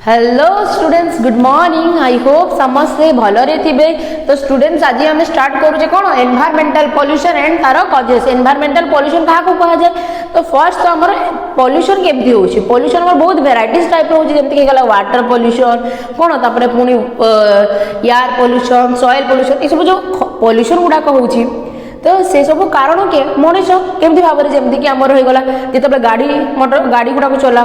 Hello students, good morning. I hope समस्ते भलरे थिबे। तो students, आज आम स्टार्ट करूचे कौन एनवायरमेंटल पॉल्यूशन एंड तार कजेस। एनवायरमेंटल पॉल्यूशन क्या कह जाए तो फर्स्ट तो आमर पॉल्यूशन केमती होची। पॉल्यूशन आमर बहुत वेराइटीज टाइप होची, जेमति कि गला वाटर पॉल्यूशन कौन, तापरे पुणी एयर पॉल्यूशन, सॉइल पॉल्यूशन, ये सब जो पॉल्यूशन गुड़ाक होची तो से सब कारण के मनीष केमती भाव में जमीक आमर होगा जिते गाड़ी मोटर गाड़ी गुड़ाक चला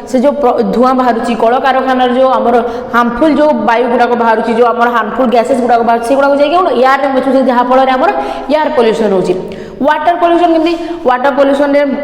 से जो धुआं बाहर कल कारखाना जो आमर हार्मफुल जो वायु गुड़ाक बाहर जो आम हार्मफुल गैसेस गुड़ाक बाहर से गुड़ाक जाए एयर में मिशुचे जहाँफल आमर एयर पॉल्यूशन होची। वाटर पॉल्यूशन केमती, वाटर पॉल्यूशन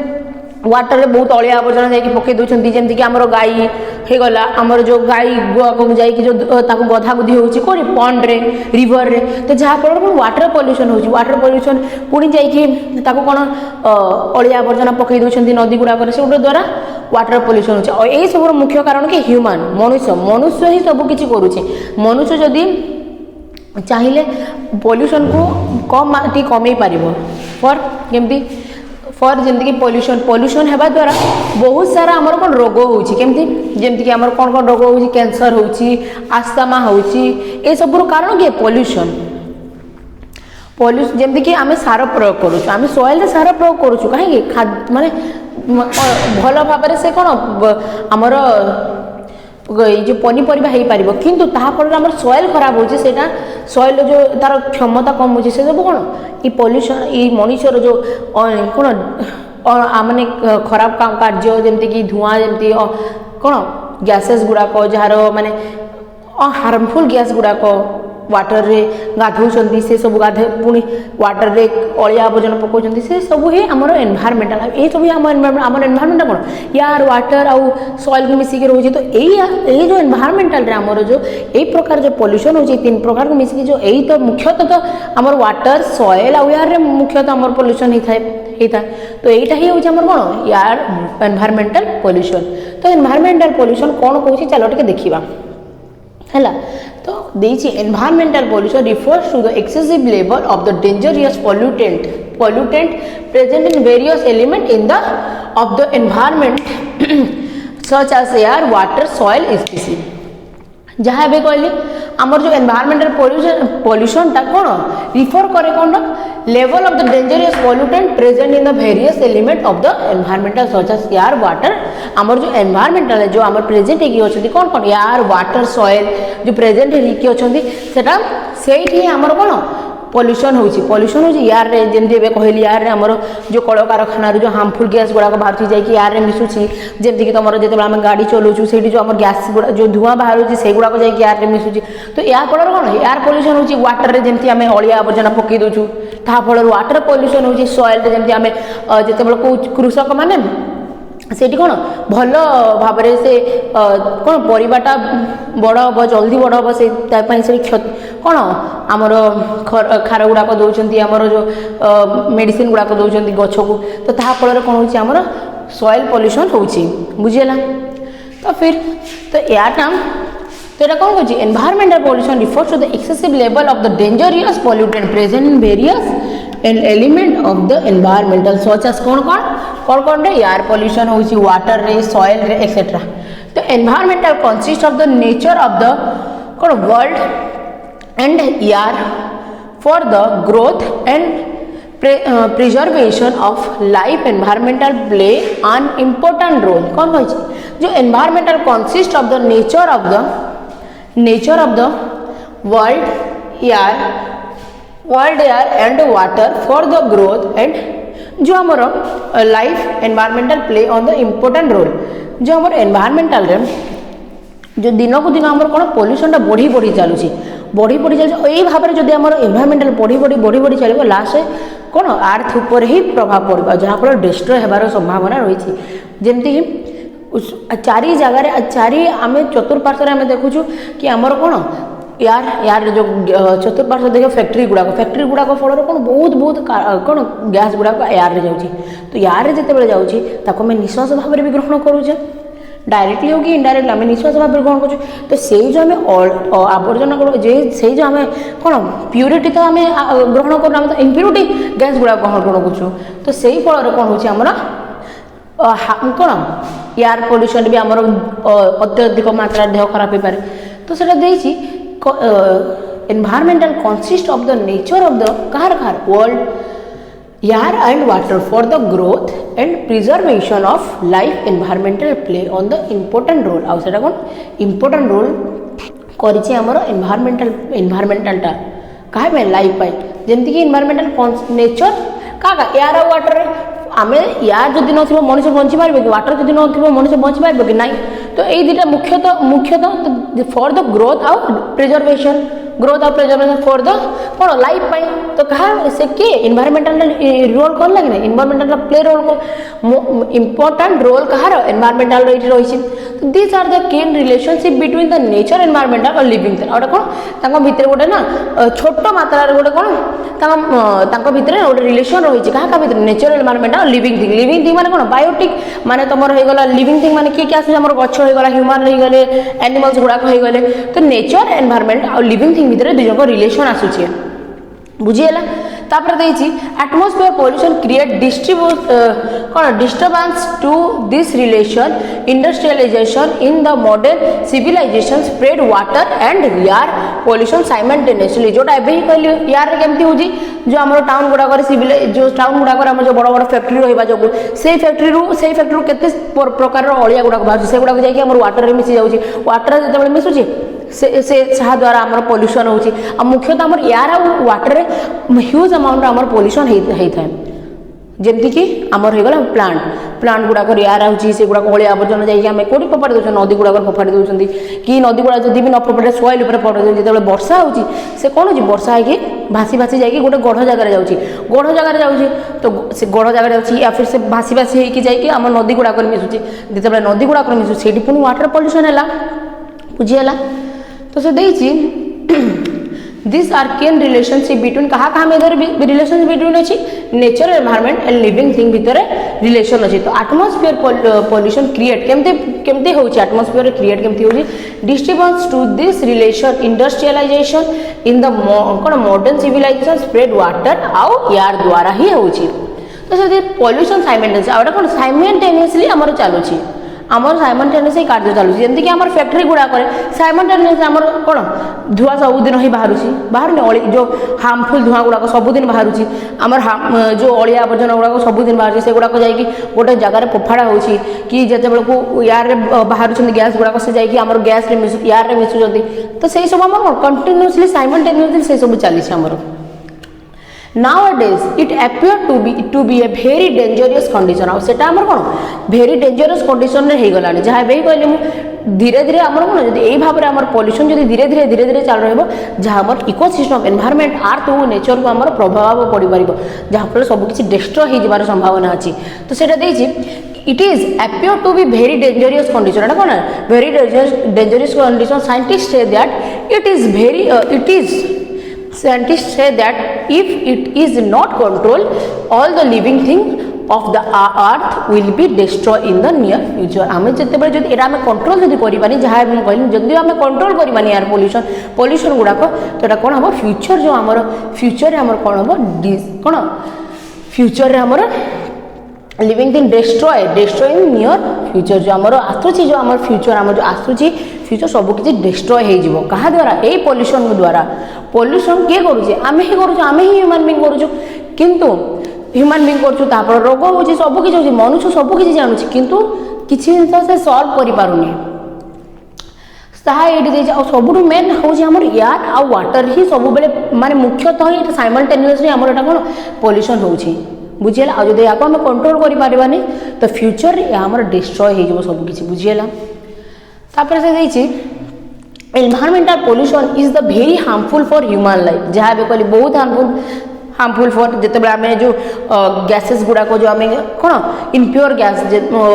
वाटर में बहुत अलिया आवर्जना जाकि पकई दौरान जमीक आमर गाई होगला आमर जो गाई गुआक जाकि जो गधा गुधी होची कौन पंड रे रिवर रे, तो जहाँफल वाटर पॉल्यूशन होची। वाटर पॉल्यूशन पुणी जाकि कौन अलिया आवर्जना पकई दौरान नदी गुड़ाक से द्वारा वाटर पॉल्यूशन होची। और यही सब मुख्य कारण कि ह्यूमन मनुष्य ही सब किसी करुचे। मनुष्य जदि चाहिए पॉल्यूशन को कमे पार फॉर केमती फॉर जमीक पॉल्यूशन होगा द्वारा बहुत सारा आमर कौन रोग होची केमती जमीक आमर कौन कौन रोग होची, कैंसर होची, आस्थमा होची, ए सब कारण कि पॉल्यूशन जमीक आम सार प्रयोग करुँ, आम सॉइल सार प्रयोग करुँ कहीं माने भल भाव से कौन आमर जो पनीपरिया हो पार किंतु ताफल आम सॉइल खराब होची, सॉइल जो तार क्षमता कम होची से सब कौन ये पॉल्यूशन ये मनुष्यर जो कौन माने खराब कार्य जमीक धुआं जमी कौन गैसेस गुड़ाक जार माने हार्मफुल गैस गुड़ाक वाटर रे गाधौं से सब गाधे पुणी वाटर रे अलिया आवर्जना पकाउछन्ती से सब ही आमर एनवायरमेंटल ये सब आम एनवायरमेंटल कौन यार वाटर आउ सॉइल को मिसिक रोचे। तो यही जो एनवायरमेंटल रे आमर जो यही प्रकार जो पॉल्यूशन होची तीन प्रकार को मिसिक जो यही तो मुख्यतः तो आमर वाटर सॉइल आउ यार रे मुख्यतः आमर पॉल्यूशन होता तो यहीटा ही होची आमर कौन यार एनवायरमेंटल पॉल्यूशन। तो एनवायरमेंटल पॉल्यूशन कौन कहूँ चलो टिके देखिबा है। तो देखिए environmental pollution refers to the excessive level of the dangerous pollutant present in various element in the of the environment such as air water soil species. जहाँ भी कहली आमर जो एनवायरमेंटल पॉल्यूशन टा कौन रिफर करे कौन level of the dangerous pollutant present in the various element of the environmental such as air water. आमर जो एनवायरमेंटल जो आमर प्रेजेंट होती कौन कौन एयर वाटर सॉइल जो प्रेजेंट होती सेटा से आमर कौन पॉल्यूशन होची यार रे जमी कहली यार रे आमर जो कल कारखाना जो हार्मफुल गैस गुड़ाक बाहर जाकि यार रे मिसुची जमीक तुम जो आम गाड़ी चलाऊँ से जो आम गैस गुड़ा जो धुआं बाहर से गुड़ाक जाकि यार रे मिसुची। तो या फल कौन एयर पॉल्यूशन होची वाटर रे जमी आम अलिया आवर्जना पकई दौचु ताफल वाटर पॉल्यूशन होची सॉइल रे जमी आम जो कृषक माने सेठी कौन भल भाव से कौन परिवाटा बड़ हम जल्दी बड़ हम से कौन आमर खार गुड़ाक दौरान आमर जो मेडिसिन गुड़ाक दौरान गछ को तो ताफल कौन हो आमर सॉइल पॉल्यूशन होची बुझीगला। तो फिर तो याटा तो यहाँ कौन कहूँ environmental pollution refers to the excessive level of the dangerous pollutant present in various and element of the environmental such as कौन रे एयर पॉल्यूशन होची वाटर रे सॉइल रे एक्सेट्रा। तो environmental consist of the nature of the कौन world and air for the growth and preservation of life environmental play an important role. कौन कहूँ जो environmental consist of the nature of the world air and water for the growth and जो आमर life environmental play on the important role. जो आमर environmental रे जो दिन को दिन आमर कौन पॉल्यूशन टा बढ़ी चलुची यही भाव में जब आम एनवायरमेंटल बढ़ी चलो लास्ट कौन आर्थ उपर ही प्रभाव पड़ा जहाँफल डिस्ट्रय होबार संभावना रही। जमीक चारि जगार चारि आम चतुर्पार्श्व आम देखुचु कि आमर कौन यार जो चतुर्पार्श्व देख फैक्ट्री गुड़ाक फल कौन बहुत कौन गैस गुड़ाक एयर जाऊँगी। तो यार जिते जाऊँगी आम निश्वास भाव में भी ग्रहण करुचे डायरेक्टली हो कि इनडायरेक्टली आम निश्वास भाव में ग्रहण कर। तो से जो आम आवर्जना से जो आम कौन प्यूरिटी तो आम ग्रहण कर इम्प्यूरिटी गैस गुड़ा ग्रहण कर। तो से फल कौन हो कौन एयर पॉल्यूशन भी आमर अत्यधिक मात्रा देह खराब हो पारे तो सेटा देछि environmental consist of the nature of the कहार world air and water for the growth and preservation of life environmental play on the important role आउ सेटा कौन इम्पोर्टेंट रोल करिछि हमर एनवायरमेंटलटा काहे में लाइफ पाई जेमति कि एनवायरमेंटल नेचर का एयर और वाटर आम यार जदि न मनुष्य बंची पार कि वाटर जदि न मनुष्य बंची पार कि ना तो ये दुटा मुख्यतः फॉर द ग्रोथ आउ प्रिजर्वेशन ग्रोथ आउ प्रिजर्वेशन फॉर द कौन लाइफ पाई तो कहा से किए एनवायरमेंटल रोल कर लगे ना एनवायरमेंटल प्ले रोल को इम्पोर्टेंट रोल कहार एनवायरमेंटल रही तो this are the keen relationship between the nature environmental और लिविंग थिंग और कौन भितर गोटे ना छोट मात्रा गोटे कौन भितर गोटे रिलेशन रही क्या भितर नेचर एनवायरमेंटल और लिविंग थिंग माने कौन बायोटिक माने तुम होगा लिविंग थिंग माने किए आस गछ होगा ह्यूमन होगले एनिमल्स गुड़ाक होगले तो नेचर एनवायरमेंट और लिविंग थिंग भितर दुई जन रिलेशन आसूचे बुझीगला तापर देछि atmosphere pollution create disturbance to this relation industrialisation in the modern civilisation spread water and air pollution simultaneously जोटा एबे ही कहली एयर रे केमती होजी जो हमर टाउन गुडा करे सिविल जो टाउन गुडा करे हम जो बड़ बड़ फैक्ट्री रहिबा जो से फैक्ट्री केते प्रकार अलिया गुडा बाहर से गुडा जाई कि हमर वाटर रे मिसि जाउची वाटर जेतेबेले मिसुची से द्वारा आमर पॉल्यूशन होची आ मुख्यतः आमर एयर आ वाटर रे ह्यूज अमाउंट आमर पॉल्यूशन हेइ थाए जेमती कि आमर होगला प्लांट गुड़ाक एयर आउची से गुड़ाक अलिया आवर्जन जाइए आम कौटी फोपाड़ी दौर नदी गुड़ाक फोपाड़ी दौरान कि नदी गुड़ा जब भी न फोपाड़े सॉइल उपर फोपाड़ी दौरान जो वर्षा होची से कौन हो वर्षा है भासी भासी जाकि गोटे गढ़ जगार जाऊँगी तो से गढ़ जगार जाऊँगी या फिर से भासी भासी होगी जाकि आम नदी गुड़ाक मिसुची जिते नदी गुड़ाक मिसुची से पुणी वाटर पॉल्यूशन है बुझीगला तो से देछि this are can relationship between कहा इधर रिलेशनशिप बिटवीन अच्छी nature environment and living thing भितर रिलेशन अच्छी तो एटमॉस्फेयर पॉल्यूशन क्रिएट केमते होची एटमॉस्फेयर क्रिएट केमती होची disturbance to this relation industrialisation in the कौन मॉडर्न सिविलाइजेशन स्प्रेड वाटर आउ एयर द्वारा ही होची तो से पॉल्यूशन साइमल्टेनियसली आउटा कौन साइमल्टेनियसली आमर चलुची आमर साइमल्टेनियसली कार्य चलुची जेमती कि आमर फैक्ट्री गुड़ा करे साइमल्टेनियसली आमर कौन धुआं सबुदिन ही बाहर जो हार्मफुल धुआं गुड़ाक सबुदिन बाहर आमर जो अलिया आवर्जन गुड़ाक सबुदिन बाहर से गुड़ाक जाकि गोटे जगार फोफाड़ा होची कि जेतेबेले को एयर बाहर गैस गुड़ाक से जाकि आमर गैस रे एयर रे मिसुचंती तो से सब आमर कंटिन्यूअसली साइमल्टेनियसली से सब चली आमर Nowadays it appear to be a very dangerous condition और सेटा हमर कोन very dangerous condition रे हे गलानी जहा बे कहले मु धीरे धीरे हमर कोन जदी एई भाबरे हमर पॉल्यूशन जदी धीरे धीरे चल रहबो जहा हमर इकोसिस्टम एनवायरनमेंट अर्थ और नेचर को हमर प्रभाव पड़ी परिबो जहा पर सब किछि डिस्ट्रॉय हे जिबार संभावना अछि तो सेटा देछि it is appear to be very dangerous condition Etah cone very dangerous condition scientists say that it is scientists say that if it is not controlled all the living things of the earth will be destroyed in the near future आमे जते बेले जदी era आमे control जदी करि बानी जहा हम कहली जदी आमे कंट्रोल करि बानी यार पॉल्यूशन गुडा को तो एटा कोन हमर फ्यूचर जो हमर फ्यूचर रे हमर कोन हो कोन फ्यूचर रे हमर living thing destroy in near future जो हमर आसुची जो हमर फ्यूचर हमर जो आसुची फ्यूचर सब किसी डिस्ट्रॉय हो जिवो कहा द्वारा ए पॉल्यूशन द्वारा पॉल्यूशन किए करूचे आमे ही करूछु आमे ही ह्यूमन बीइंग करूछु किंतु ह्यूमन बीइंग करूछु तापर रोग होची सब किछि होची मनुष्य सब किछि जानुछि किंतु किछि जिंस से सॉल्व करि पारुनी ताहा एडी दे जा सबुरु मेन होची हमर एयर आ वाटर ही सब बेले माने मुख्यतः ही साइमल्टेनियसली हमर एटा कोन पॉल्यूशन होची बुझियला आ जदि याको हम कंट्रोल करि पारिबानी तो फ्यूचर रे हमर डिस्ट्रॉय हो जिवो सब किछि बुझियला तापर से देछि environmental pollution is the very harmful for human life जहाँ भी कहली बहुत हार्मफुल फॉर जितेबाला आम जो गैसेस गुड़ाक जो आम कौन इनप्योर गैस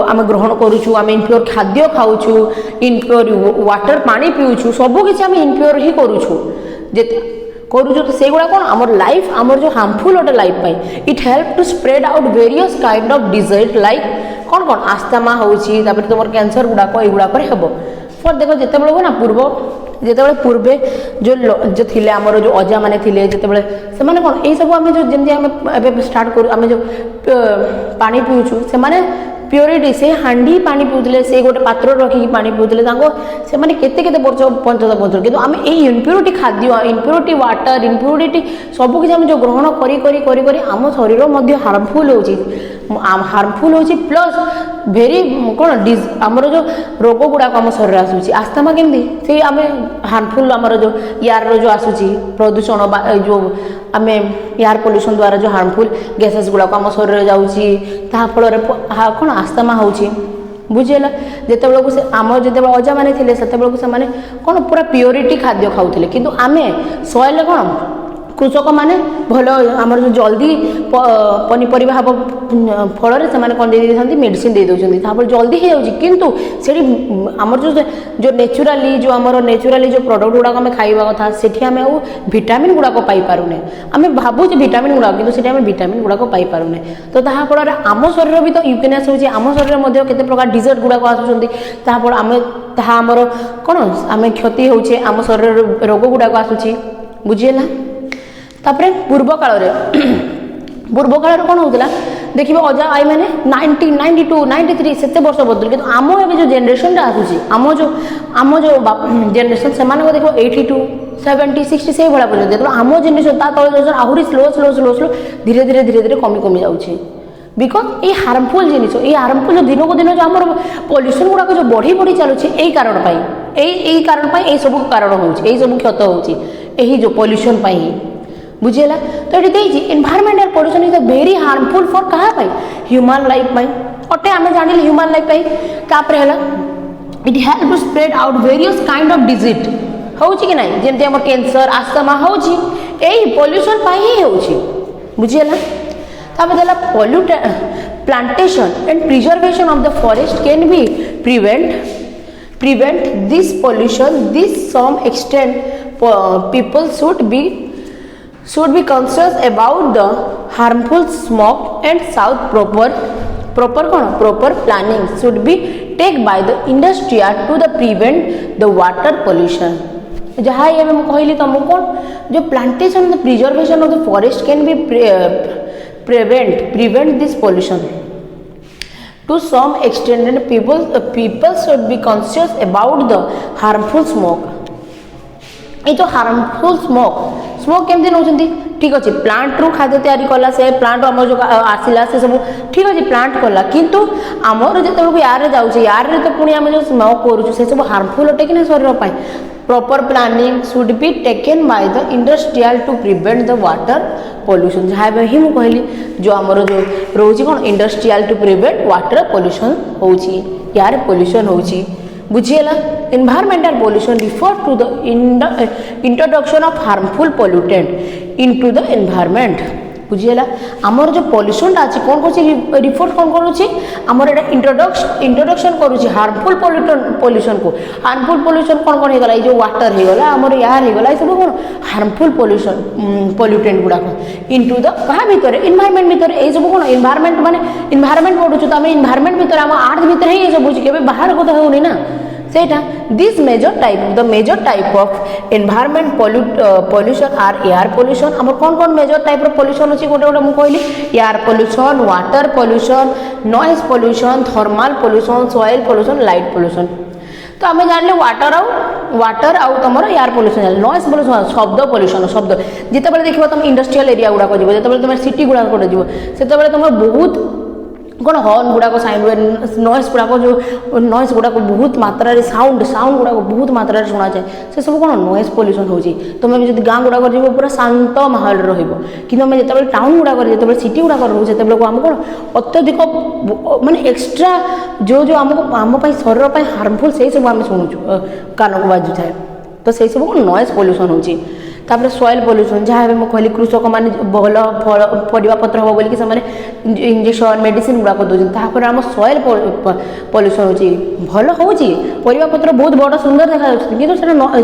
आम ग्रहण करुचु आम इनप्योर खाद्य खाऊछु इनप्योर वाटर पानी पीऊछु सबकि आम इनप्योर ही करुचु तो से गुड़ा कौन आमर लाइफ आमर जो हार्मफुल गोटे लाइफ पाई it help to spread out various kind of disease like कौन कौन आस्थमा होची तापर तुम कैंसर गुड़ाक युड़ाक हम फर देख जिते ना पूर्वे जो थिले आमर जो अजा माने थिले जिते से माने कौन यही सब आम जो जमी आम स्टार्ट करूँ आम जो पानी पीऊछु से माने प्योरिटी से हांडी पानी पिउथिले से गोटे पात्र रखिकी पानी पिउथिले तांको से माने केते केते वर्ष पंचत किंतु आम यही इम्प्योरिटी खाद्य इम्प्योरिटी वाटर इम्प्योरिटी सब किसी आम जो ग्रहण करी आम शरीर मध्य हार्मफुल होची प्लस भेरी कौन आमर जो रोग गुड़ाक आम शरीर आसूची आस्थमा केमती से आम हार्मफुल आमर जो यार जो आसूची प्रदूषण जो आम एयर पोल्यूशन द्वारा जो हार्मफुल गैसेस गुड़ाक आम शरीर जाऊँगी फल कौन आस्थमा होची बुझीगला जिते बेलू से आम जिते अजा मैंने थे से कौन पूरा प्योरिटी खाद्य खाऊले किंतु आम सॉइल कौन कृषक मैंने भल आम जो जल्दी पनीपरिया हम फल से कौन दे मेडिसिन दे दौरान जल्दी हो जाऊँगी किंतु से आम जो नेचुराली जो आम नेचुराली जो प्रोडक्ट गुड़ाक आम खाइबा कथा से आम भिटामिन गुड़ाक पाइपारूने आम भावुचे भिटामिन गुड़ाक कि आम भिटामिन गुड़ाक पाइपारूने तो फल आम शरीर भी तो यूकेनेस होची आम शरीर केते प्रकार डिजर्ट गुड़ाक आसुँच आम आमर कौन आम क्षति होचे आम शरीर रोग गुड़ाक आसूची बुझीगला तापरे पूर्व काल कौन होता देखिए अजा आई मैंने 90 92 93 से वर्ष बदल कि आम ए जो जेनरेशन आसूसी आम जो जेनरेशन से देखो 82 70 60 से भाया पर्यटन जो आम जेनरेशन तले आहरी स्लो स्लो स्लो स्लो धीरे धीरे धीरे धीरे कमी कमी जाऊँगी बिकज ये हार्मफुल जिनिस ये हार्मफुल जो दिन को दिन जो आम पल्यूसन गुड़ाक जो बढ़ी बढ़ी चलुची यही कारण यही सब कारण हो सब क्षत हो जो पल्यूसन बुझीगला तो ये environmental pollution is very harmful for क्या ह्यूमन लाइफ अटे आम जान ह्यूमन लाइफ है it help to spread out various kind of disease होची कि नहीं जमती आम कैंसर आस्थमा होची यही पॉल्यूशन ही होची बुझीगला तापर देला plantation and preservation of the forest can be prevent this pollution this some extent people should be conscious about the harmful smoke and south proper planning should be taken by the industry to the prevent the water pollution जहाँ ये मैं कहली तुमको कौन जो plantation the preservation of the forest can be prevent this pollution to some extent and people should be conscious about the harmful smoke ये जो harmful smoke केमती नौकरी ठीक अच्छे प्लांट रू खाद्य तैयारी कला से प्लांट आम जो आसला से सब ठीक अच्छे प्लांट कला किंतु आमर जो यार जाऊँचे यार तो पुणी आम जो स्मोक करूँ से सब हार्मफुल अटे कि शरीर पर proper planning should be taken by the industrial to prevent the water pollution जहाँ ही मुझे कहली जो आमर जो रोचे कौन industrial to prevent water pollution होची यार पॉल्यूशन होची बुझीगला environmental pollution refer to the introduction of harmful pollutant into the environment बुझीगला आमर जो पॉल्यूशन अच्छी कौन कर रिफर कौन करुच्ची आमर एटा इंट्रोडक्शन करुच्ची हार्मफुल पॉल्यूशन को हार्मफुल पॉल्यूशन कौन कौन होगा जो वाटर होगा आमर एयर होगा ये सब कौन हार्मफुल पॉल्यूटेंट गुड़ाक इनटू द क्या भितर एनवायरमेंट भितर ये सब कौन एनवायरमेंट माने एनवायरमेंट पढ़ुଛୁ तो आम एनवायरमेंट भितर आम आर्थ भितर ही ये सब बुझी के बाहर को तो होनी ना सेटा this major type of environment pollution are air pollution आम कौन मेजर टाइप ऑफ पॉल्यूशन अच्छी गोटे गोटे मुझे कहली air pollution water pollution noise pollution thermal pollution soil pollution light pollution तो आम जान वाटर आउ तुम एयर पॉल्यूशन नॉइज पॉल्यूशन शब्द पॉल्यूशन शब्द जिते देखो तुम इंडस्ट्रियल एरिया गुड़ाक जी जो तुम सिटी गुड़ाक जी से तुम बहुत कौन हॉर्न गुड़ाक साउंड नॉइज गुड़ाक जो नॉइज गुड़ाक बहुत मात्रा साउंड गुड़ाक बहुत मात्रा शुणा जाए से सब कौन नॉइज पॉल्यूशन होची तुम जो गाँ गुड़ाक जी पूरा शांत माहौल रही जो टाउन गुड़ाक जो सिटी गुड़ाक रोचे से आम कौन अत्यधिक माने एक्सट्रा जो जो आम शरीर हार्मफुल से सब आम शुणुचु कान को बाजू थाए तो से सब कौन नॉइज पॉल्यूशन होची तापर सॉइल पॉल्यूशन जहाँ भी कहली कृषक मैंने भल परिवा पत्र हम बोलिक इंजेक्शन मेडिसिन गुड़ाक दूसरी आम सॉइल पॉल्यूशन होची भल होची परिवा पत्र बहुत बड़ सुंदर देखा कि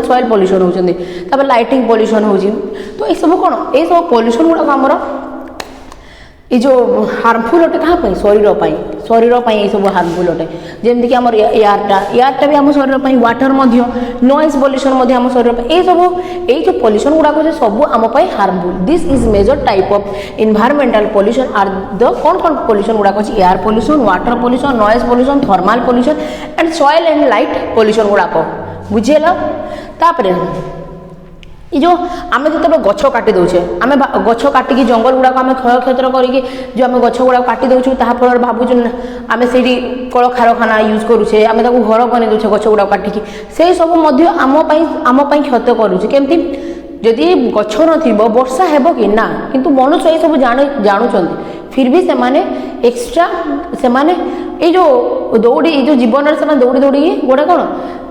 सॉइल पॉल्यूशन होती लाइटिंग पॉल्यूशन होची तो ये सब कौन ये सब पॉल्यूशन गुड़ाक आमर ये जो हार्मफुल अटे क्या शरीर ये सब हार्मफुल अटे जमीक आम एयारटा भी आम शरीर वाटर नॉइज पॉल्यूशन आम शरीर ये सब ये जो पॉल्यूशन गुड़ाक सब आम harmful this is major type of environmental pollution are the कौन पॉल्यूशन गुड़ाक अच्छे air pollution water pollution noise pollution thermal pollution and soil and light pollution गुड़ाक बुझेगा तापर ये जो आम जो गछ काटी दौचे आम गछ काटिकी जंगल गुड़ाक आम क्षय क्षेत्र करके जो आम गछ गुड़ाक काटी दौचु फल भावुँ आम से कल कारखाना यूज करुचे आम घर बन दौचे गछ गुड़ाक काटिकी से सब आम क्षत करुचे केमती जदि गछ न वर्षा हेब कि ना किंतु मनुष्य ये सब जानुंट फिर भी से माने एक्स्ट्रा से माने ये जो दौड़ी ये जो जीवन से दौड़ी दौड़ी गोटे कौन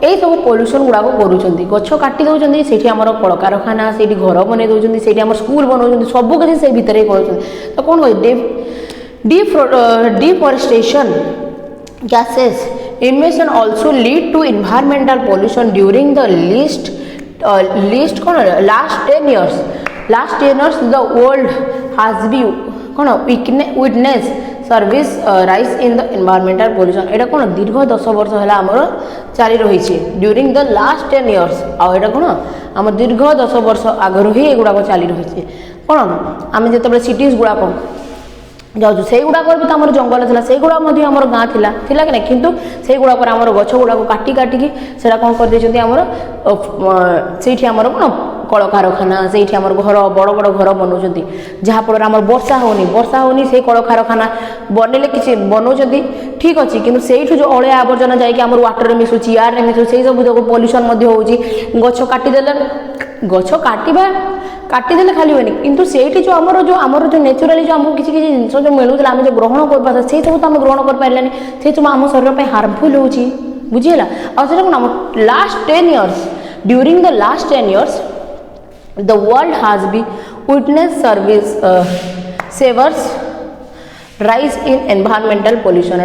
यही सब पॉल्यूशन गुड़ाक करुँच गछ काटी दौरान से आमर कल कारखाना से घर बन दौरान से आम स्कूल बनाऊँ सब किसी से भितर कर तो कौन कह deforestation gases emission also lead to environmental pollution during the least कौन last 10 years the world has been कौन witness service rise in the environmental pollution एटा कौन दीर्घ 10 वर्ष है आमर चली रही ड्यूरिंग द लास्ट 10 years आटा कौन आम दीर्घ 10 वर्ष आगर ही एगुड़ाक चली रही कौन आम जो सिटीज गुड़ाक जाऊँ से गुड़ाक भी तो आम जंगल था से गुड़ा आम गाँ थिला कि ना किंतु से गुड़ाक आम गछ गुड़ाक काटी काटिकी से कौन कर आमर से आमर कौन कल कारखाना से घर बड़ बड़ घर बनाऊँ जहाँफल आम वर्षा होनी से कल कारखाना बनइले कि बनाऊँ ठीक अच्छे कि से जो अलिया आवर्जना जाकि आम वाटर मिसुची एयर मिसुची से सब जो पॉल्यूशन हो गछ काटिदेले गछ काटिदेले खाली हुए किंतु सेठी जो आमर जो नेचुराली जो आमको किसी जिन जो मिलूला आम जो ग्रहण कर से सब तो आम ग्रहण कर पारानी से सब आम शरीर हार्मफुल हो बुझीगला आम कौन last 10 years during the last 10 years the world has been witness service savers rise in environmental pollution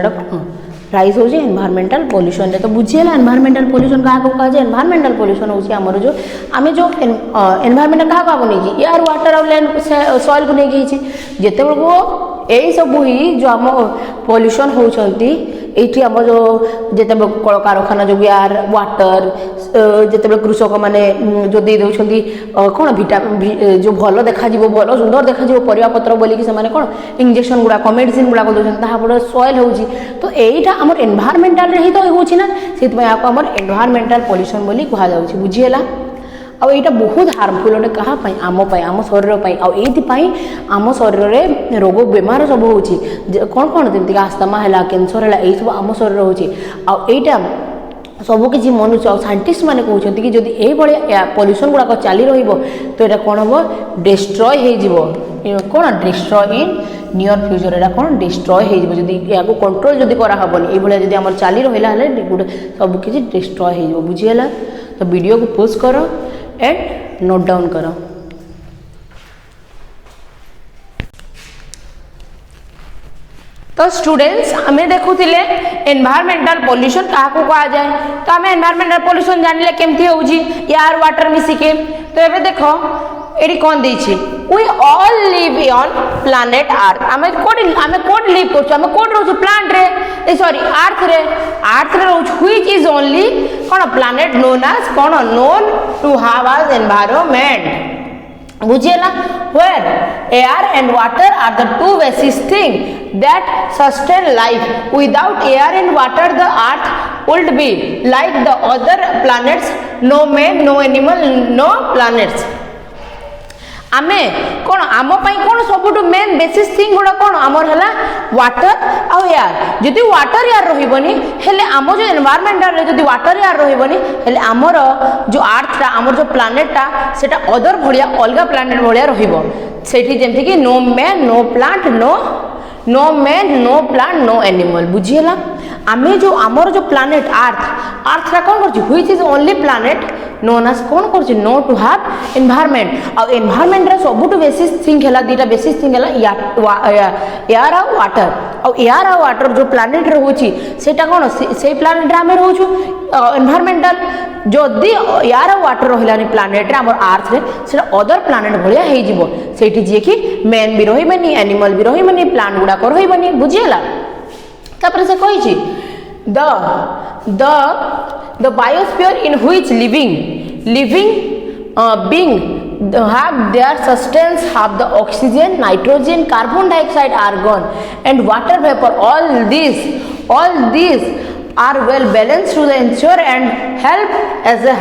rise हो एनवायरमेंटल पॉल्यूशन तो बुझीगला एनवायरमेंटल पॉल्यूशन क्या कह एनवायरमेंटल पॉल्यूशन हो आमर जो आम जो एनवायरमेंट क्या नहीं एयर वाटर और लैंड सॉइल को लेकिन जिते यही सब ही जो आम पॉल्यूशन होती ये आम जो जिते कल कारखाना जो एयर वाटर जिते कृषक मैंने जो दे दौरान कौन भिटामिन जो भल देखा भल सुंदर देखा परिवा पत्र बोलिकी से कौन इंजेक्शन गुड़ाक मेडिसिन गुड़ाक दौरान सॉइल हो तो यहाँ आम एनवायरमेंटल ही तो होना से आमर एनवायरमेंटल पॉल्यूशन बोली कहुच्छे बुझीगला आ यहाँ बहुत हार्मफुल अटे क्या आम शरीर आम शरीर में रोग बेमार सब हो कौन कौन जमीक आस्थमा है कैंसर है यही सब आम शरीर होटा सबकि मनुष्य साइंटिस्ट मैंने कहते कि जब ये पॉल्यूशन गुड़ाक चली तो यहाँ कौन हम डिस्ट्रॉय हो कौन डिस्ट्रॉय इन नियर फ्यूचर यहाँ कौन डिस्ट्रॉय हो कंट्रोल जब कराहबनी ये जब आम चली रहा गोटे सबकि डिस्ट्रॉय हो बुझीगला तो वीडियो को पोस्ट कर एंड नोट डाउन कर तो स्टूडेंट्स आम देखुले एनवायरमेंटल पॉल्यूशन क्या कह जाए तो आम एनवायरमेंटल पॉल्यूशन जानिले केमती होउची एयर वाटर मिसिके तो ये देख ये कौन देछि we all live on planet earth आम कोड लिव कर कोड रोज प्लांट रे सॉरी अर्थ रे रोज व्हिच इज ओनली कौन प्लैनेट नोन एज कौन known to have as environment बुझीगला where air and water are the two basic things that sustain life. Without air and water the earth would be like the other planets, no man, no animal, no planets. आमे कौन आम कौन सब main basis thing गुड़ा कौन आमर है water आ एयर जदि वाटर एयर रही हेले आम जो एनवायरमेंटल जदि वाटर एयर रही आमर जो आर्थटा आमर जो प्लानेटा सेटा अदर भाया अलग प्लानेट भाया रही जमीक no man no plant no man no plant no animal बुझीगला आमे जो आमर जो प्लानेट अर्थ रा कौन कर which is only planet known as कौन कर नो टू हैव एनवायरनमेंट आ एनवायरनमेंट रा सबुठ बेसिस थिंग हैला दीटा बेसिस थिंग हैला एयर आ वाटर आ एयर आ वाटर जो प्लानेट रे होची सेटा कौन से प्लानेट रे आमे रहउछु एनवायरनमेंटल जदि एयर आ वाटर रहिलानी प्लानेट रे हमर अर्थ रे सेटा अदर प्लानेट भलिया हे जिवो सेठी जे कि मैन भी रहिबनी एनिमल भी रहिबनी प्लांट गुडा को रहिबनी बुझियला तापर से कहि छी the biosphere in which living being have their sustenance have the oxygen, nitrogen, carbon dioxide, argon and water vapor. All these are well balanced to the ensure and help as a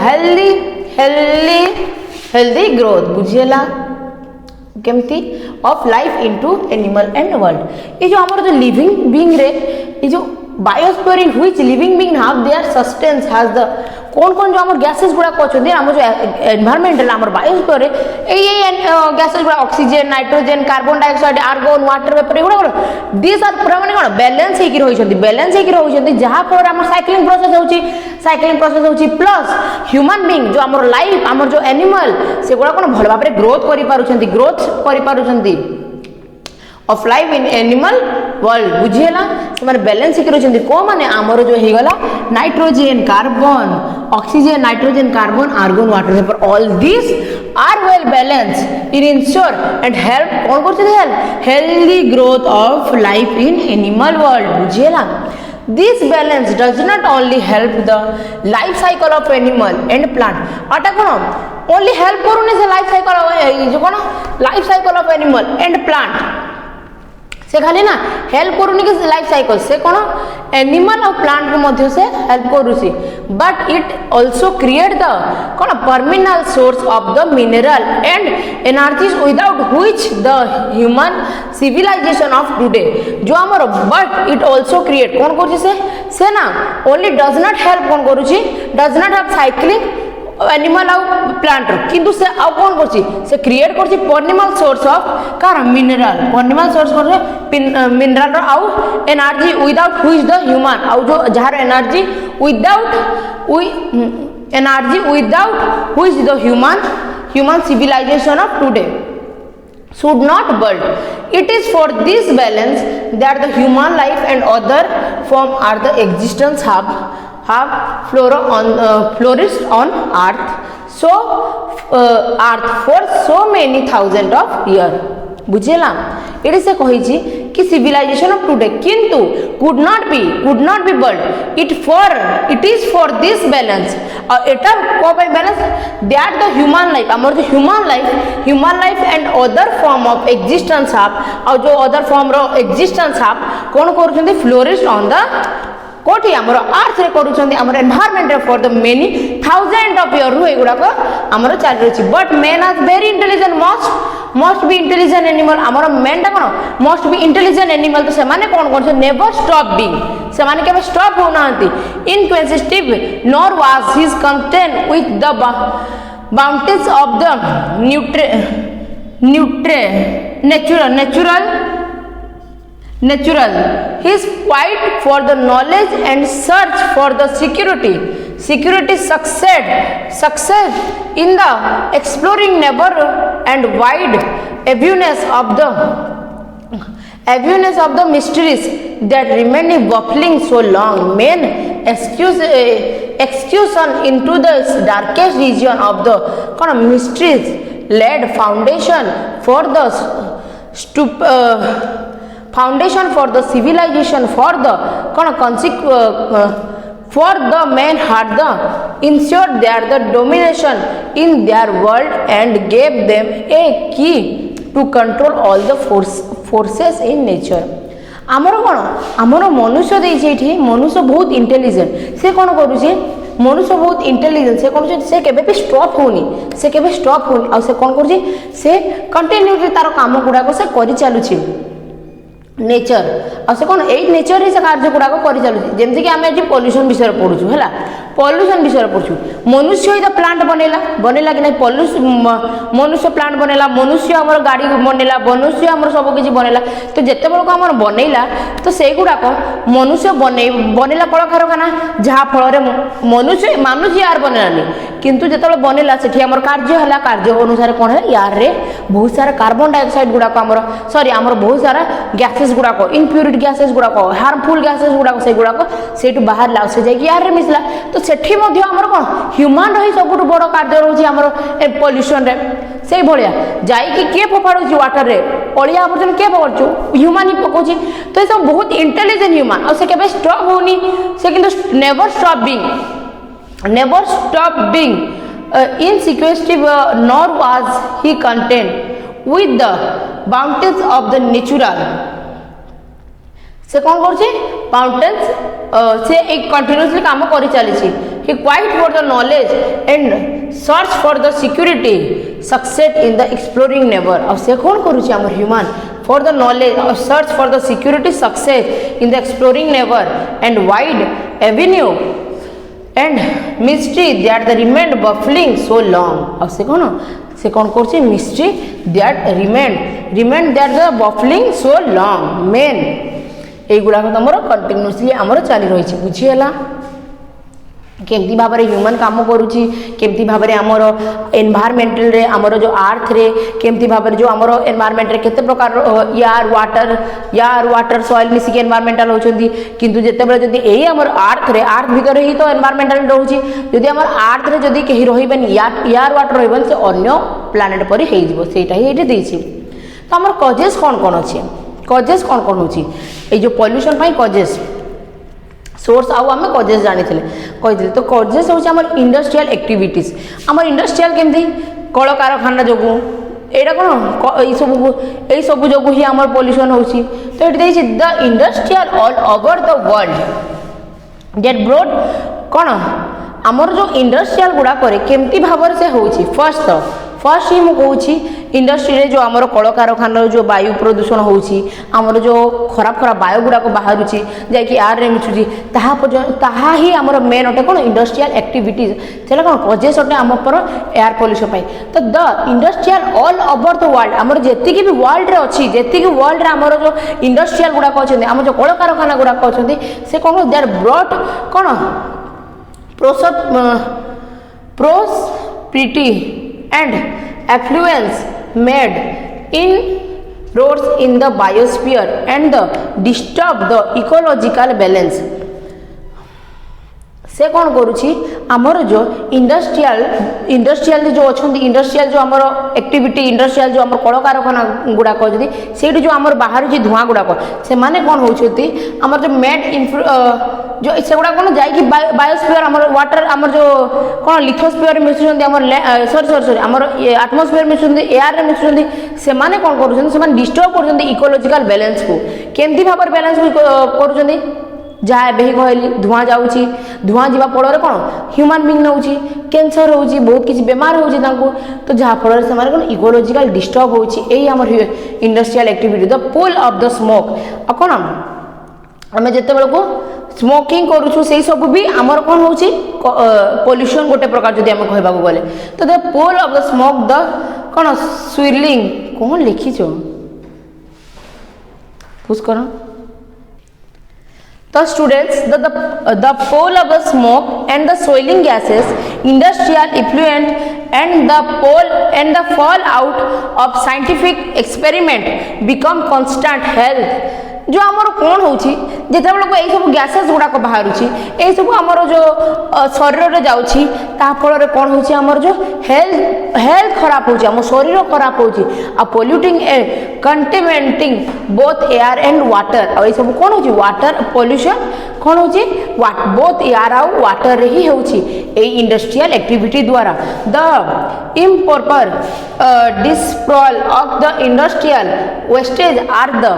healthy growth. बुझियला केमती of life into animal and world ये जो हमर जो living being रे ये जो biosphere in which living being have their sustains has the कौन कौन जो हमर गैसेस गुडा कोचोंदी हमर जो एनवायरनमेंट रे हमर बायोस्फीयर रे ए गैसेस गुडा oxygen nitrogen carbon dioxide argon water vapour गुडा दिस आर पूरा माने कोन बैलेंस हे कि रहिसंती जहा पर हमर साइक्लिंग प्रोसेस होची प्लस ह्यूमन बीइंग जो हमर लाइफ हमर जो एनिमल से गुडा कोन भल भाबरे ग्रोथ करि पारुछंती of life in animal world बुझियला से माने बैलेंस के रहछंती को माने हमर जो हे गला nitrogen carbon oxygen nitrogen carbon argon water vapour all this are well balance in ensure and help कौन करछे help healthy growth of life in animal world बुझियला This balance does not only help the life cycle of animal and plant. अटा कौन only help करूने से life cycle जो कौन life cycle of animal and plant से खाली ना help करूनी के लाइफ साइकिल से कौन एनिमल और प्लांट को मध्य से हेल्प करूसी but it also create the कौन perennial source of the mineral and energies without which the human civilisation of today जो हमर बट इट आल्सो क्रिएट कौन करूची से ना ओनली डज नॉट हेल्प कौन करूची does not have cycling animal आउ प्लांट किंतु से आ कौन करछि से क्रिएट करछि परमिनल सोर्स ऑफ कार मिनरल परमिनल सोर्स करछि मिनरल आउ energy without which the human आउ जो जहार energy without which the human civilisation of today should not build. It is for this balance that the human life and other form are the existence have flourished on earth for so many thousands of years. बुझेला it से कही कि civilisation of today किंतु could not be built it is for this balance एटा को पे balance that the human life हमर जो human life and other form of existence have और जो अदर फॉर्म रो एग्जिस्टेंस हैव कोन करूछंती फ्लोरिश ऑन द कोठी हमर अर्थ रे करूछंती हमर एनवायरनमेंट रे for the many thousand of year रु एगुडा को हमर चालि रहछि but man are very intelligent must be intelligent animal हमर मैन ता कोन मस्ट बी इंटेलिजेंट एनिमल तो से माने कोन कोन नेवर स्टॉप बीइंग से माने केबे स्टॉप हो नांती inquisitive nor was his content with the bounties of the natural his fight for the knowledge and search for the security success in the exploring never and wide awareness of the mysteries that remain baffling so long main excursion into the darkest region of the mysteries laid foundation for the civilization for the men had the ensured their the domination in their world and gave them a key to control all the forces in nature. आमर कौन आमर मनुष्य देछि मनुष्य बहुत intelligent से कौन करूछि मनुष्य बहुत इंटेलिजेंट से कौन से केबे भी स्टॉप होनी आ से कौन करूछि से कंटिन्यूली तार काम गुडा को से करि चालुछि नेचर आ से कौन यही नेचर ही से कार्य गुड़ाक कर चलुଛି ଯେମିତି କି ଆମେ ଏଠି ପଲ୍ୟୁସନ ବିଷୟରେ ପଢୁଛୁ ହେଲା ପଲ୍ୟୁସନ ବିଷୟରେ ପଢୁଛୁ ମନୁଷ୍ୟ ହିଁ ତ ପ୍ଲାଣ୍ଟ ବନେଇଲା କି ନାହିଁ ମନୁଷ୍ୟ ପ୍ଲାଣ୍ଟ ବନେଇଲା ମନୁଷ୍ୟ ଆମର ଗାଡ଼ି ବନେଇଲା ମନୁଷ୍ୟ ଆମର ସବୁ କିଛି ବନେଇଲା ତ ଯେତେବେଳକୁ ଆମର ବନେଇଲା ତ ସେଇଗୁଡ଼ାକ ମନୁଷ୍ୟ ବନେଇଲା କଳକାରଖାନା ଯାହା ଫଳରେ ମନୁଷ୍ୟ ୟାର ବନେଇଲାନି କିନ୍ତୁ ଯେତେବେଳେ ବନେଇଲା ସେଠି ଆମର କାର୍ଯ୍ୟ ହେଲା କାର୍ଯ୍ୟ ଅନୁସାରେ କ'ଣ ହେଲା ୟାରରେ ବହୁତ ସାରା କାର୍ବନ ଡାଇଅକ୍ସାଇଡ୍ ଗୁଡ଼ାକ ଆମର ବହୁତ ସାରା ଗ୍ୟାସେସ୍ ଗୁଡ଼ାକ ଇନପ୍ୟୁରିଟି ଗ୍ୟାସେସ୍ ଗୁଡ଼ାକ ହାର୍ମଫୁଲ୍ ଗ୍ୟାସେସ୍ ଗୁଡ଼ାକ ସେଗୁଡ଼ାକ ସେଇଠୁ ବାହାରିଲା ଆଉ ସେ ଯାଇକି ୟାରରେ ମିଶିଲା ତ ସେଠି ମଧ୍ୟ ଆମର କ'ଣ ହ୍ୟୁମାନ୍ର ହିଁ ସବୁଠୁ ବଡ଼ କାର୍ଯ୍ୟ ରହୁଛି ଆମର ଏ ପଲ୍ୟୁସନରେ ସେଇଭଳିଆ ଯାଇକି କିଏ ଫୋପାଡ଼ୁଛି ୱାଟରରେ ଅଳିଆ ଆବର୍ଜନା କିଏ ଫୋପାଡ଼ୁଛୁ ହ୍ୟୁମାନ୍ ହିଁ ପକାଉଛି ତ ଏସବୁ ବହୁତ ଇଣ୍ଟେଲିଜେଣ୍ଟ ହ୍ୟୁମାନ୍ ଆଉ ସେ କେବେ ଷ୍ଟପ୍ ହେଉନି ସେ କିନ୍ତୁ never stop being insequestive nor was he content with the bounties of the natural से कौन करुचे माउंटेन्स से एक कंटिन्यूअसली काम करी चली he quite for the knowledge and search for the security succeed in the exploring never और से कौन करुचे हमर human for the knowledge or search for the security success in the exploring never and wide avenue and mystery that the remained baffling so long और से कौन करछे mystery that remained that the baffling so long main এইগুড়াক তোমার continuously আমার চালি রয়েছে বুঝিগলা केमती भाव में ह्यूमन काम करुच्ची केमती भाव में आमर एनवायरमेंटल रे आमर जो अर्थ रे केमती भाव में जो आमर एनवायरमेंट रे केते प्रकार यार वाटर सॉइल मिसिक एनवायरमेंटल होचंदी किंतु जेते बेले जदी एही आमर अर्थ भीतर ही तो एनवायरमेंटल रहउची जदी आमर अर्थ रे जदी केही रहिबेन यार वाटर रहिबेन से अन्य प्लैनेट पर हे जिवो सेटा ही एठी देछि तो आमर कजेस कोन अछि कजेस कोन होची ए जो पॉल्यूशन पई कजेस सोर्स आउ आम कजेस जानी कही तो कजेस हूँ आम इंडस्ट्रियल एक्टिविटीज आम इंडस्ट्रियल केमती कल कारखाना जो यहाँ कौन यही सब जो ही आम पॉल्यूशन होची तो ये the industrial all over the world that broad कौन आमर जो इंडस्ट्रियल गुड़ाक केमती भाव से होची फर्स्ट ही मुझे इंडस्ट्री रे जो आमर कल कारखाना जो वायु प्रदूषण होची आमर जो खराब वायु गुड़ाक बाहर जैकि आर रे मिछुची ताहा ही आमर मेन अटे कौन इंडस्ट्रियल एक्टिविटीज से कौन कजेस अटे आम पर एयर पॉल्यूशन तो the industrial all over the world आमर जेति भी वर्ल्ड रे अच्छी जेति वर्ल्ड रे आमर जो इंडस्ट्रियल गुड़ाक अच्छे आम जो कल कारखाना गुड़ाक अच्छे से कौन दे आर ब्रॉट कौन prosperity and affluence made inroads in the biosphere and the disturb the ecological balance से कौन करुच्ची आमर जो इंडस्ट्रियल जो अच्छा इंडस्ट्रियल जो आमर एक्टिविटी इंडस्ट्रियल जो आम कल कारखाना गुड़ाक से जो आम बाहर धुआं गुड़ाक से माने कौन होती आमर जो मेड जो से गुड़ा कौन जाकि बायोस्फीयर आमर वाटर आमर जो कौन लिथोस्फीयर मिशुंट आम सॉरी आमर आटमोस्फीयर मिशुंट एयर में मिशुंट से माने कौन कर डिस्टर्ब कर इकोलॉजिकल बैलेंस को केमती भाव बैलेंस कर जहाँ एवं कहली धुआं जाऊँगी धुआं जावा फल कौन ह्यूमन बीइंग नौ कैंसर होची बहुत किसी बेमार होची तो जहाँ फल से कौन इकोलॉजिकल डिस्टर्ब होची यही आम industrial activity the pull of the smoke आ कौन आम जिते बेलू स्मोकिंग करुचु से सब भी आमर कौन होची पॉल्यूशन गोटे प्रकार जब आम कहवा गले तो the pull of the smoke the कौन स्विरलिंग कौन लिखिच Pushkar The students, the pole of the smoke and the swirling gases, industrial effluent, and the fallout of scientific experiment become constant health. जो आमर कौन होची जिते बेलू यही सब गैसेस गुड़ाक बाहर यही सब आमर जो शरीर में जाऊँगी फल कौन होची आमर जो हेल्थ खराब होची आम शरीर खराब होची आ polluting contaminating both air and water और ये सब कौन होची वाटर पोल्यूशन कौन हो बोथ एयर आउ वाटर रे ही होची ए इंडस्ट्रियल एक्टिविटी द्वारा the improper disposal of the industrial wastage are the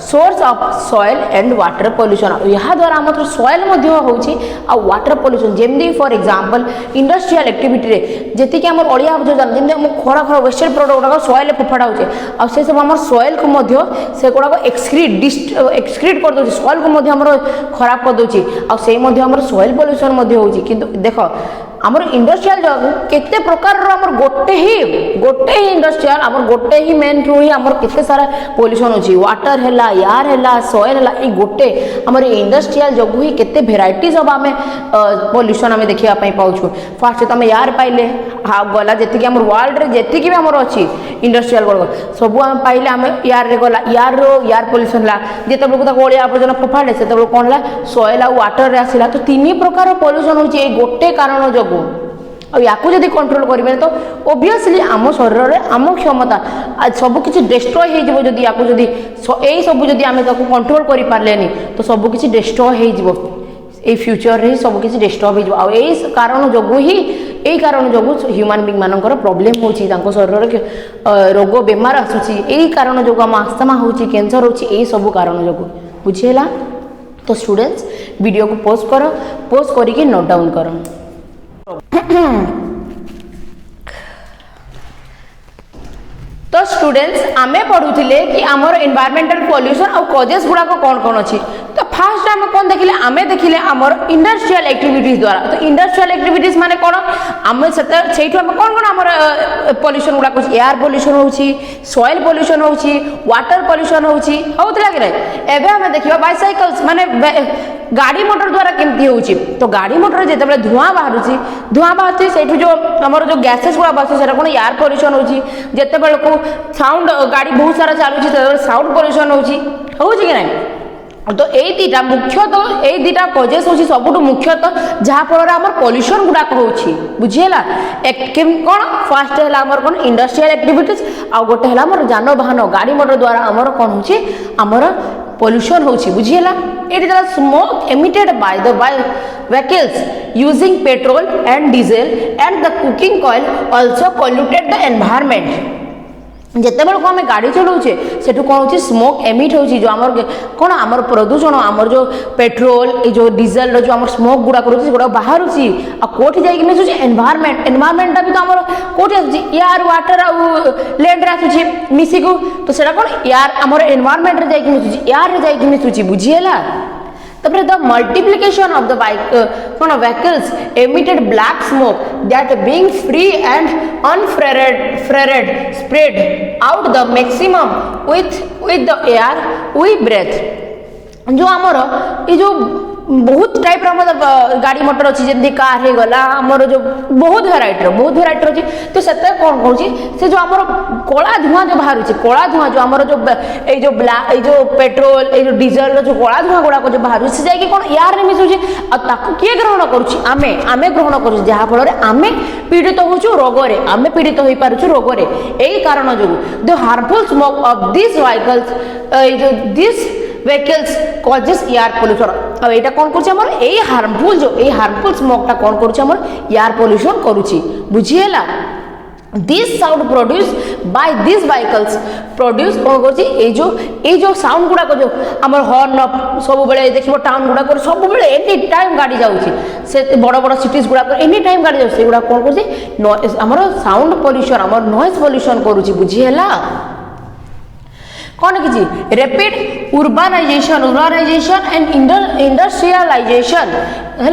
source of soil and water pollution यहाँ द्वारा मतलब सॉइल मध्य होची आ वाटर पोल्यूशन जेमदी फॉर एग्जांपल इंडस्ट्रियल एक्टिविटी रे जेति कि हमर ओडिया बुझ जान जेमदी हम खरा खरा वेस्टेज प्रोडक्ट गुडा सॉइल पे फड़ा होचे आ से सब हमर सॉइल को मध्य से गुडा एक्सक्रीट कर दो सॉइल को मध्य हमर खराब कर दोची आ से मध्य हमर सॉइल पोल्यूशन मध्य होची किंतु देखो आमर इंडस्ट्रियल केते प्रकार आमर गोटे ही इंडस्ट्रियल आमर गोटे ही मेन थ्रू ही आमर केते सारा पोल्यूशन होची वाटर हैला एयर हैला सॉइल हैला ई गोटे आमर इंडस्ट्रियल जगु ही केते वेराइटीज ऑफ आमे पोल्यूशन आमे देखिया पई पाउछु फर्स्ट तमे एयर पाइले हा गला जेति कि आमर वर्ल्ड रे जेति कि आमर अछि इंडस्ट्रियल गो सब आमे पाइले आमे एयर रे गला एयर पोल्यूशन ला जेते बेलु त गोलिया आवर्जना फफाडे सेते बेलु कोन ला सॉइल आ वाटर रे आसिला तो तीन प्रकार पोल्यूशन होची ए गोटे कारण जगु या कंट्रोल करेंगे तो ओबियसली आम शरीर में आम क्षमता सबकि डिस्ट्रय हो सबूदी आम कंट्रोल कर पारे तो सबकि डिस्ट्रय हो फ्यूचर रे सबकि डिस्टर्ब हो कारण जो ही यही कारण जो ह्यूमन बीइंग मानकर प्रोब्लेम होची शरीर के रोग बेमार आसूची यही कारण जो आम आस्थमा होची कैंसर होची यही सब कारण जो बुझीला तो स्टूडेंट्स वीडियो को पोस्ट करके नोट डाउन कर तो स्टूडेंट्स आमे पढ़ुथिले कि आमर एनवायरमेंटल पोल्यूशन और कॉजेस गुडा कौन कौन अच्छी तो फास्ट आम कौन देखिले आमे देखिले आमर इंडस्ट्रियल एक्टिविटीज द्वारा तो इंडस्ट्रियल एक्टिविटीज माने कौन आम से कौन कौन आमर पोल्यूशन गुडा एयर पोल्यूशन होची सॉइल पोल्यूशन होची वाटर पोल्यूशन होची होतला कि नहीं एबे हमें देखियो बाइसाइकल्स माने गाड़ी मोटर द्वारा केमती होची तो गाड़ी मोटर जेते धुआं बाहरुची सेठु जो हमर जो गैसेस गुडा बाहरुची सेटा कोन एयर पोल्यूशन होची जेते बेल को साउंड गाड़ी बहुत सारा चलुची तो साउंड पोल्यूशन होची कि नहीं तो यही दीटा मुख्यतः यही दीटा कजेस होची सबुठ मुख्यतः जहाँ फल आम पोल्यूशन गुड़ाक होची बुझीला कौन फास्ट है आमर कौन इंडस्ट्रियल एक्टिविटीज आ गोटे है आमर जानवाहन गाड़ी मोटर द्वारा आमर कौन होची आमर पोल्यूशन होची बुझीला it is smoke emitted by the vehicles using petrol and diesel and the cooking coal also polluted the environment जिते बेलू आम गाड़ी चलाऊे से कौन हो स्मोक एमिट हो जो आमर कौन आमर प्रदूषण आमर जो पेट्रोल जो डीजेल जो आम स्मोक गुड़ा गुड़ा बाहर कौटी जाकि मिसुची एनवायरमेंटा भी तो आम कौटी आसूँ एयर वाटर आउ लैंड आसूँ मिसिक तो सेटा कौन एयर आमर एनवायरमेंट जाकि मिसुची एयर जाकि मिसुची बुझीला तब द मल्टीप्लिकेशन ऑफ द कौन vehicles emitted black smoke that being free and unflared spread out the maximum with the air we breathe जो आमर ये जो बहुत टाइप गाड़ी मोटर अच्छी जमी कार हो गला आमर जो बहुत भेराइटर अच्छी तो से कौन कौन से जो आमर कला धुआं जो बाहर कला धुआं जो आमर जो पेट्रोल ये जो डीजेल जो कला धुआं गुड़ाक जो बाहर से जाकि कौन एयर में मिसुची किए ग्रहण करें ग्रहण कर जहाँफल आम पीड़ित हो रोगरे आम पीड़ित हो पार्छ रोगरे यही कारण जो the harmful smoke of this vehicles vehicles causes air pollution अब एटा कौन करूची हमर एई हार्मफुल स्मोकटा कौन करूची हमर एयर पोल्यूशन करूची बुझिएला this sound produce by this vehicles produce कौन करूची ए जो साउंड गुडा को जो हमर हॉर्न सब बेले देखिबो टाउन गुडा को सब बेले एनी टाइम गाड़ी जाउची से बड़ बड़ सिटीज गुडा को एनी टाइम गाड़ी जाउची गुडा कौन करूची हमर साउंड पोल्यूशन हमर नॉइज पोल्यूशन करूची बुझिएला कौन कि रैपिड urbanization and industrialization है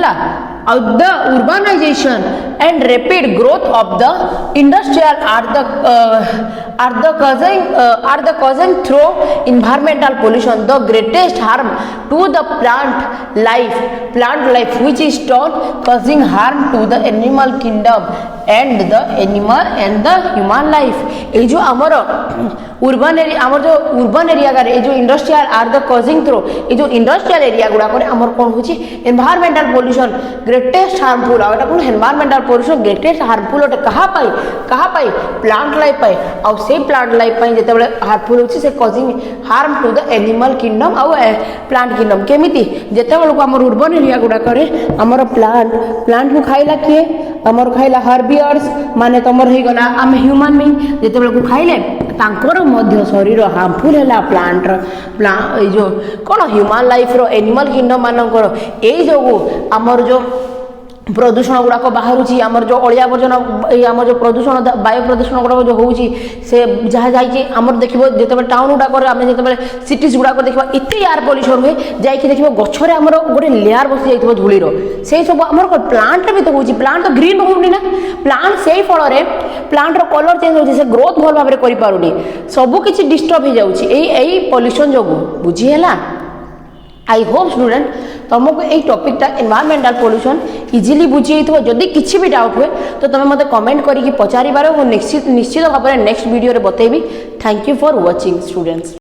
the urbanization and rapid growth of the industrial are the causing through environmental pollution the greatest harm to the plant life which is causing harm to the animal kingdom and the human life ये जो आमर urban area गारे जो industrial are the causing throw ये जो industrial area गुड़ा करे आमर कौन होची एनवायरमेंटल पोल्यूशन ग्रेटेस्ट हार्मफुल आ एटा कोन एनवायरमेंटल पॉल्यूशन ग्रेटेस्ट हार्मफुल अटे कहा प्लांट लाइफ पाई आउ से प्लांट लाइफ पाई जेतेबेले हार्मफुल होची से causing harm to the animal kingdom आउ प्लांट किंगडम केमिति जेतेबेले को हमर अर्बन एरिया गुडा करे हमर प्लांट को खाइला किए हमर खाइला हर्बियर्स माने तमर हे गला हम ह्यूमन बीइंग जेतेबेले को खाइले तांकर मध्य शरीर हार्मफुल है प्लांट जो कौन ह्यूमन लाइफ रो एनिमल किंगडम मानकर यही जो आमर जो प्रदूषण गुड़ाक बाहर आमर जो अलिया आवर्जना आम जो प्रदूषण वायु प्रदूषण गुड़ाक जो होची से जहाँ जाइए आमर देखो जिते टाउन गुड़ाक आम जो सिटीज गुड़ाक देखा एत एयर पल्यूशन हुए जाकि देखो गचर आमर गोटे लेयर बसी जाइए धूलीर से सब आमर प्लांट भी तो होची प्लांट तो ग्रीन होनी ना प्लांट से फल प्लांट कलर चेंज होची से ग्रोथ भल भाव कर पारुनी सबकि डिस्टर्ब हो जाए पल्यूशन जो बुझीगला आई होप स्टूडेंट तुमको यही टॉपिकटा एनवायरमेंटल पॉल्यूशन इजीली बुझी थो जदि किसी भी डाउट हुए तो तुम मत कमेंट करके पचारिबार निश्चित भाव में नेक्स्ट वीडियो रे बतेबी। Thank you for watching students.